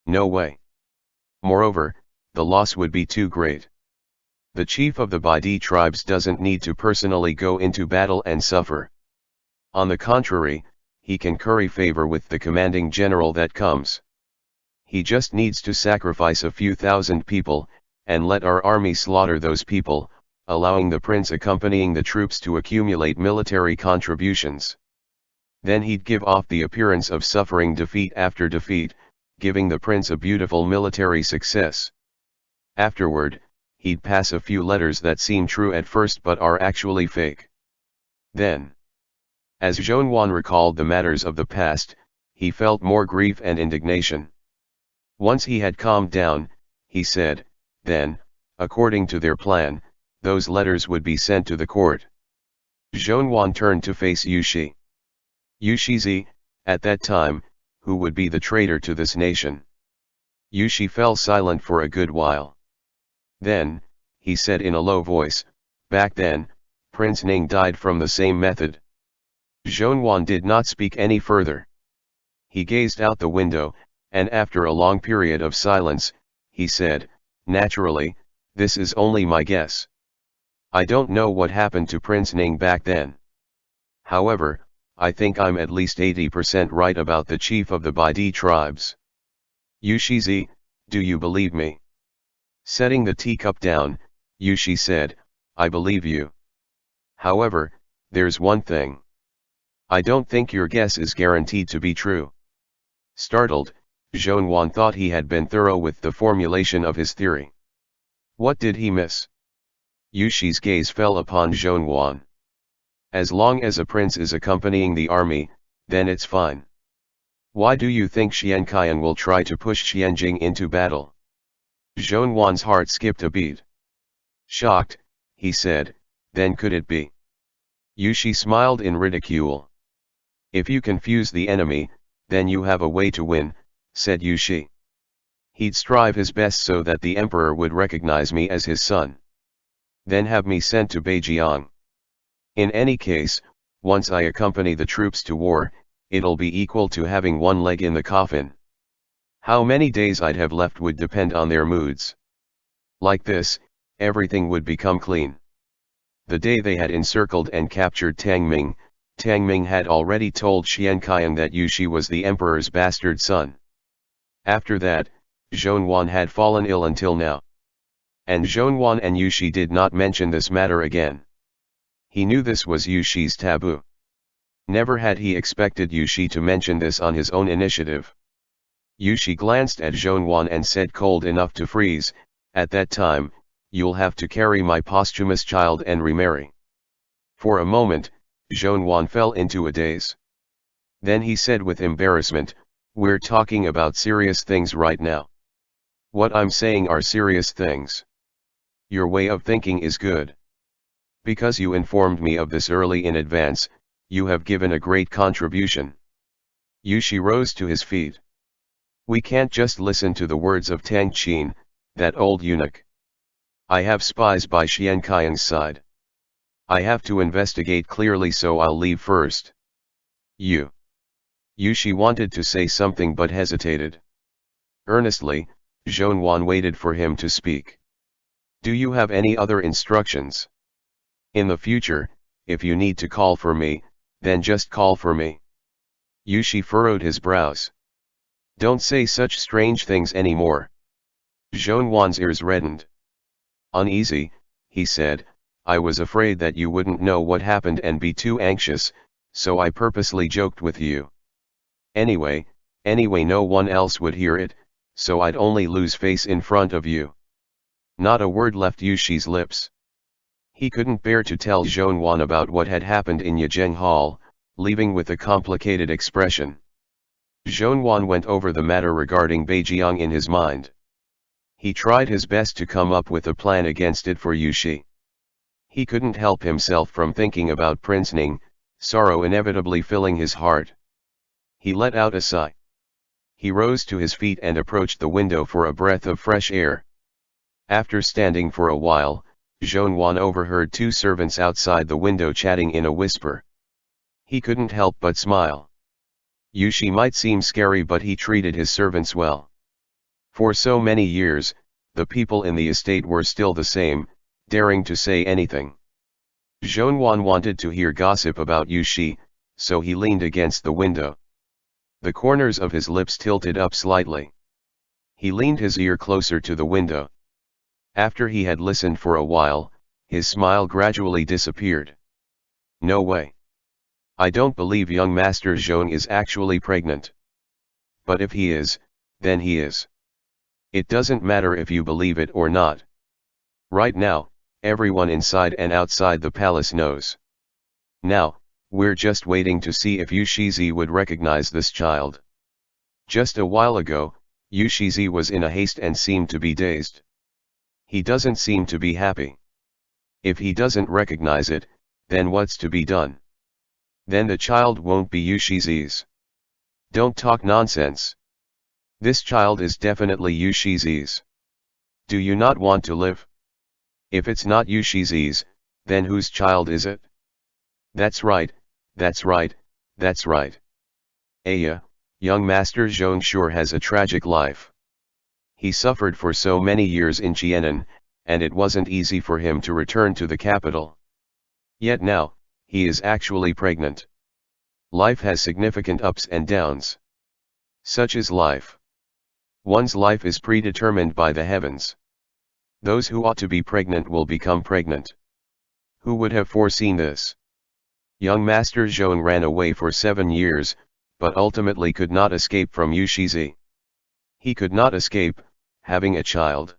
No way. Moreover, the loss would be too great. The chief of the Baidi tribes doesn't need to personally go into battle and suffer. On the contrary, he can curry favor with the commanding general that comes. He just needs to sacrifice a few thousand people, and let our army slaughter those people, allowing the prince accompanying the troops to accumulate military contributions. Then he'd give off the appearance of suffering defeat after defeat, giving the prince a beautiful military success. Afterward, he'd pass a few letters that seem true at first but are actually fake. Then, as Zhonwan recalled the matters of the past, he felt more grief and indignation. Once he had calmed down, he said, then, according to their plan, those letters would be sent to the court. Zhonwan turned to face Yushi. Yushizi, at that time, who would be the traitor to this nation? Yushi fell silent for a good while. Then, he said in a low voice, back then, Prince Ning died from the same method. Zhonwan did not speak any further. He gazed out the window, and after a long period of silence, he said, naturally, this is only my guess. I don't know what happened to Prince Ning back then. However, I think I'm at least 80% right about the chief of the Baidi tribes. Yushizi, do you believe me? Setting the teacup down, Yushi said, I believe you. However, there's one thing. I don't think your guess is guaranteed to be true. Startled, Zhonwan thought he had been thorough with the formulation of his theory. What did he miss? Yushi's gaze fell upon Zhonwan. As long as a prince is accompanying the army, then it's fine. Why do you think Xianqian will try to push Xianjing into battle? Zhonwan's heart skipped a beat. Shocked, he said, then could it be? Yushi smiled in ridicule. If you confuse the enemy, then you have a way to win, said Yushi. He'd strive his best so that the emperor would recognize me as his son. Then have me sent to Beijiang. In any case, once I accompany the troops to war, it'll be equal to having one leg in the coffin. How many days I'd have left would depend on their moods. Like this, everything would become clean. The day they had encircled and captured Tangming, Tangming had already told Xianqian that Yushi was the emperor's bastard son. After that, Zhonwan had fallen ill until now. And Zhonwan and Yushi did not mention this matter again. He knew this was Yushi's taboo. Never had he expected Yushi to mention this on his own initiative. Yushi glanced at Zhonwan and said cold enough to freeze, at that time, you'll have to carry my posthumous child and remarry. For a moment, Zhonwan fell into a daze. Then he said with embarrassment, we're talking about serious things right now. What I'm saying are serious things. Your way of thinking is good. Because you informed me of this early in advance, you have given a great contribution. Yushi rose to his feet. We can't just listen to the words of Tang Qin, that old eunuch. I have spies by Xianqian's side. I have to investigate clearly, so I'll leave first. Yushi wanted to say something but hesitated. Earnestly, Zhonwan waited for him to speak. Do you have any other instructions? In the future, if you need to call for me, then just call for me. Yushi furrowed his brows. Don't say such strange things anymore. Zhonwan's ears reddened. Uneasy, he said, I was afraid that you wouldn't know what happened and be too anxious, so I purposely joked with you. Anyway, no one else would hear it, so I'd only lose face in front of you. Not a word left Yushi's lips. He couldn't bear to tell Zhonwan about what had happened in Yajing Hall, leaving with a complicated expression. Zhonwan went over the matter regarding Beijiang in his mind. He tried his best to come up with a plan against it for Yushi. He couldn't help himself from thinking about Prince Ning, sorrow inevitably filling his heart. He let out a sigh. He rose to his feet and approached the window for a breath of fresh air. After standing for a while, Zhonwan overheard two servants outside the window chatting in a whisper. He couldn't help but smile. Yushi might seem scary, but he treated his servants well. For so many years, the people in the estate were still the same, daring to say anything. Zhonwan wanted to hear gossip about Yushi, so he leaned against the window. The corners of his lips tilted up slightly. He leaned his ear closer to the window. After he had listened for a while, his smile gradually disappeared. No way. I don't believe young Master Zhong is actually pregnant. But if he is, then he is. It doesn't matter if you believe it or not. Right now, everyone inside and outside the palace knows. Now, we're just waiting to see if Yu Shizi would recognize this child. Just a while ago, Yu Shizi was in a haste and seemed to be dazed. He doesn't seem to be happy. If he doesn't recognize it, then what's to be done? Then the child won't be Yu Shizi's. Don't talk nonsense. This child is definitely Yu Shizi's. Do you not want to live? If it's not Yu Shizi's, then whose child is it? That's right, that's right, that's right. Aya, young Master Zhong sure has a tragic life. He suffered for so many years in Jianan, and it wasn't easy for him to return to the capital. Yet now, he is actually pregnant. Life has significant ups and downs. Such is life. One's life is predetermined by the heavens. Those who ought to be pregnant will become pregnant. Who would have foreseen this? Young Master Zhong ran away for 7 years, but ultimately could not escape from Yu Shizi. He could not escape, having a child.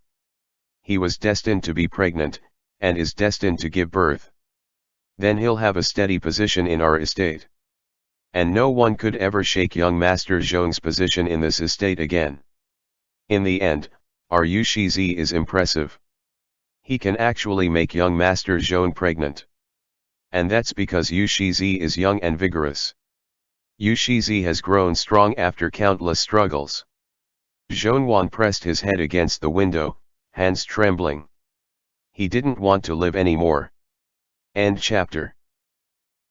He was destined to be pregnant, and is destined to give birth. Then he'll have a steady position in our estate. And no one could ever shake young Master Zhong's position in this estate again. In the end, our Yu Shizi is impressive. He can actually make young Master Zhong pregnant. And that's because Yu Shizi is young and vigorous. Yu Shizi has grown strong after countless struggles. Zhongwan pressed his head against the window, hands trembling. He didn't want to live anymore. End chapter.